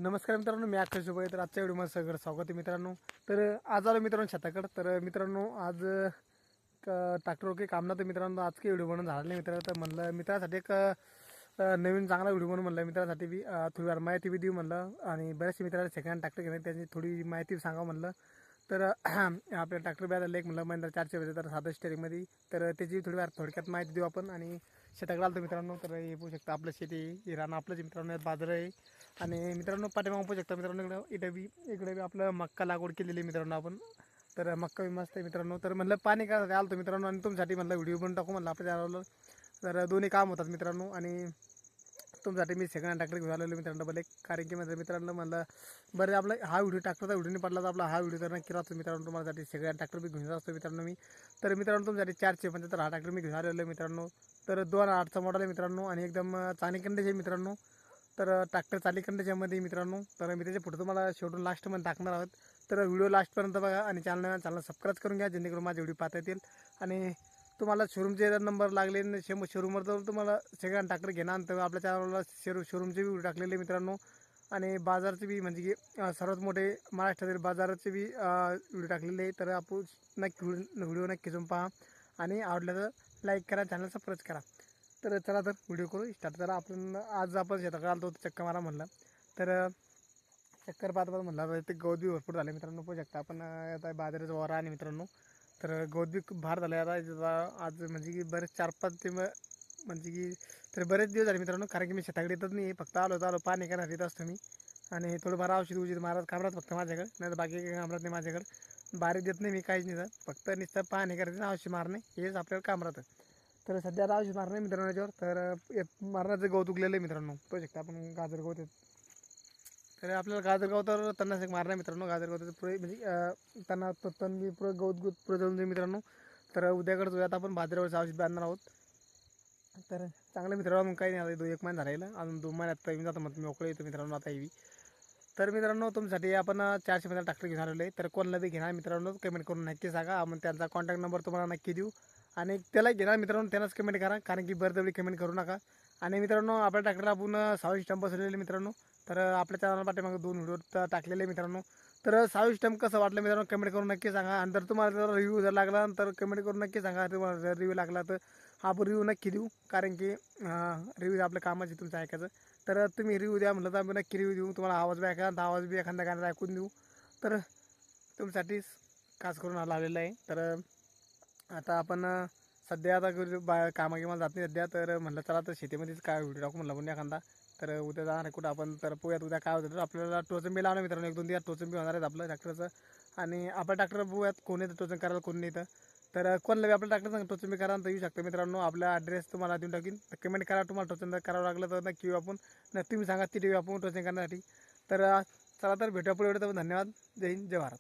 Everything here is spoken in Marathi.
नमस्कार मित्रांनो, मी आकाश दुबे. तर आजच्या व्हिडिओमध्ये सगळं स्वागत आहे मित्रांनो. तर आज आलो मित्रांनो शेताकडे. तर मित्रांनो आज ट्रॅक्टर वगैरे काम नव्हतं मित्रांनो. आज काही व्हिडिओ बनवून झाला नाही मित्रांनो. तर म्हणलं मित्रासाठी एक नवीन चांगला व्हिडिओ बनवून म्हणलं मित्रासाठी बी थोडीफार माहिती बी देऊ म्हणलं. आणि बऱ्याचशा मित्राला सेकंड हँड ट्रॅक्टर घेणार त्यांची थोडी माहिती सांगावं म्हणलं. तर आपल्या ट्रॅक्टर बी आलं एक म्हणलं महिंद्रा 400 होते तर साधं स्टेअरिंगमध्ये. तर त्याची थोडीफार थोडक्यात माहिती देऊ आपण. आणि शेताकडे आलो मित्रांनो. तर हे पाहू शकता आपलं शेती हे रान आपलंच मित्रांनो. यात बाजार आहे. आणि मित्रांनो पाठीमागून पाहू शकता मित्रांनो इकडे बी आपलं मक्का लागवड केलेली मित्रांनो आपण. तर मक्का बी मस्त आहे मित्रांनो. तर म्हणलं पाणी काय आलं मित्रांनो आणि तुमच्यासाठी म्हणलं व्हिडिओ बनवून टाकू म्हणलं आपल्या चॅनलवर. तर दोन्ही काम होतात मित्रांनो. आणि तुमच्यासाठी मी सेकंड हँड ट्रॅक्टर घेऊन आलेलो मित्रांनो डबल एक. कारण की म्हणजे मित्रांनो म्हणलं बरं आपला हा व्हिडिओ ट्रॅक्टरचा व्हिडिओ नाही पडला तर आपला हा व्हिडिओ तर नक्की राहतो मित्रांनो. तुम्हालासाठी सेकंड हँड ट्रॅक्टर बी घेऊन असतो मित्रांनो मी. तर मित्रांनो तुमच्यासाठी 475 हा ट्रॅक्टर मी घेऊन आलेलो आहे मित्रांनो. तर 2008चा मॉडेल आहे मित्रांनो आणि एकदम चांगली कंडिशन आहे मित्रांनो. तर ट्रॅक्टर चाली कंडिशनमध्ये मित्रांनो. तर मी त्याचे फोटो तुम्हाला शेवटून लास्टमध्ये टाकणार आहोत. तर व्हिडिओ लास्टपर्यंत बघा आणि चॅनल सबस्क्राईब करून घ्या जेणेकरून माझे व्हिडिओ पाहता येतील. आणि तुम्हाला शोरूमचे जर नंबर लागले शोरूमवर तर तुम्हाला सेकंड ट्रॅक्टर घेणार तर आपल्या चॅनलला शोरूमचे व्हिडिओ टाकलेले मित्रांनो. आणि बाजारचे बी म्हणजे की सर्वात मोठे महाराष्ट्रातील बाजाराचे बी व्हिडिओ टाकलेले आहे. तर आपण नक्की व्हिडिओ नक्की जाऊन पहा आणि आवडलं तर लाईक करा, चॅनल सबस्क्राईब करा. तर चला तर व्हिडिओ करू स्टार्ट. तर आज आपण शेताकडे आलो चक्कर मारा म्हणलं. तर चक्कर पाहत म्हणलं ते गवत बी भरपूर झाले मित्रांनो. पाहू शकता आपण आता बाजाराचा वारा आणि मित्रांनो. तर गवत बी खूप भार झालं आता आज म्हणजे की बरेच 4-5 ते म्हणजे की तर बरेच दिवस झाले मित्रांनो. कारण की मी शेताकडे येतच नाही, फक्त आलो पाणी करण्यात येत असतो मी. आणि थोडंफार औषध महाराज कामरात फक्त माझ्याकडे, नाही तर बाकी काही कामरात नाही माझ्याकडे. बारीक देत नाही मी काहीच नाही. फक्त नुसतं पाणी करायचं औषध मारणे हेच आपल्याला काम राहतं. तर सध्या आता औषध मारणे मित्रांनो याच्यावर. तर मारण्याचं गवत उगलेलं आहे मित्रांनो. पाहू शकता आपण गाजर गवत आहेत. तर आपल्याला गाजर गवतावर तणनाशक मारणार मित्रांनो. गाजर गवताचं पुरे म्हणजे त्यांना तण बी पुरं गवत पुरं जळून जाईल मित्रांनो. तर उद्याकडे जाऊयात आपण बाजारावरचं औषध आणणार आहोत. तर चांगलं मित्रांनो मग काही नाही, आता 1 महिना राहिला अजून 2 महिन्यात येऊन जातं मग मोकळं येतो मित्रांनो आता येवी. तर मित्रांनो तुमच्यासाठी आपण 400 ट्रॅक्टर घेऊन आलेलो आहे. तर कोणाला बी घेणार मित्रांनो कमेंट करून नक्की सांगा. आपण त्यांचा कॉन्टॅक्ट नंबर तुम्हाला नक्की देऊ. आणि त्याला घेणार मित्रांनो त्यांनाच कमेंट करा, कारण की बरं कमेंट करू नका. आणि मित्रांनो आपल्या ट्रॅक्टरला आपण 26 स्टंप बसवलेले मित्रांनो. तर आपल्या चॅनल पाठीमागे 2 व्हिडिओ टाकलेले मित्रांनो. तर 26 स्टंप कसं वाटलं मित्रांनो कमेंट करून नक्की सांगा. आणि जर तुम्हाला जर रिव्ह्यू जर लागला तर कमेंट करून नक्की सांगा. तुम्हाला जर रिव्ह्यू लागला तर आपण रिव्ह्यू नक्की देऊ, कारण की रिव्ह्यू आपल्या कामाची तुमचं ऐकायचं. तर तुम्ही रिव्ह्यू द्या म्हणलं तर आम्ही नक्की रिव्ह्यू देऊ. तुम्हाला आवाज बी ऐका, आवाज बी एखाद्या गाण्यात ऐकून देऊ. तर तुमच्यासाठीच खास करून लावलेलं आहे. तर आता आपण सध्या आता कामाला जात नाही सध्या. तर म्हणलं चला तर शेतीमध्येच काय व्हिडिओ टाकू म्हणलं आपण एखादा. तर उद्या जाणार आहे कुठं आपण. तर पोह्यात उद्या काय होतं तर आपल्याला टोचन बी लावणार मित्रांनो. 1-2 दिवस टोचन बी होणार आहेत आपलं ट्रॅक्टरचं. आणि आपल्या ट्रॅक्टर पोह्यात कोण येतं टोचन करायला, कोण नाही येतं. तर कोणला बी आपल्या ट्रॅक्टर टोचन बी करा तर येऊ शकतं मित्रांनो. आपला ॲड्रेस तुम्हाला देऊन टाकीन. तर कमेंट करा, तुम्हाला टोचन करावं लागलं तर नक्की येऊ आपण. नक्की तुम्ही सांगा ती आपण टोचन करण्यासाठी. तर चला तर भेटूया पुढे. तर धन्यवाद. जय हिंद, जय भारत.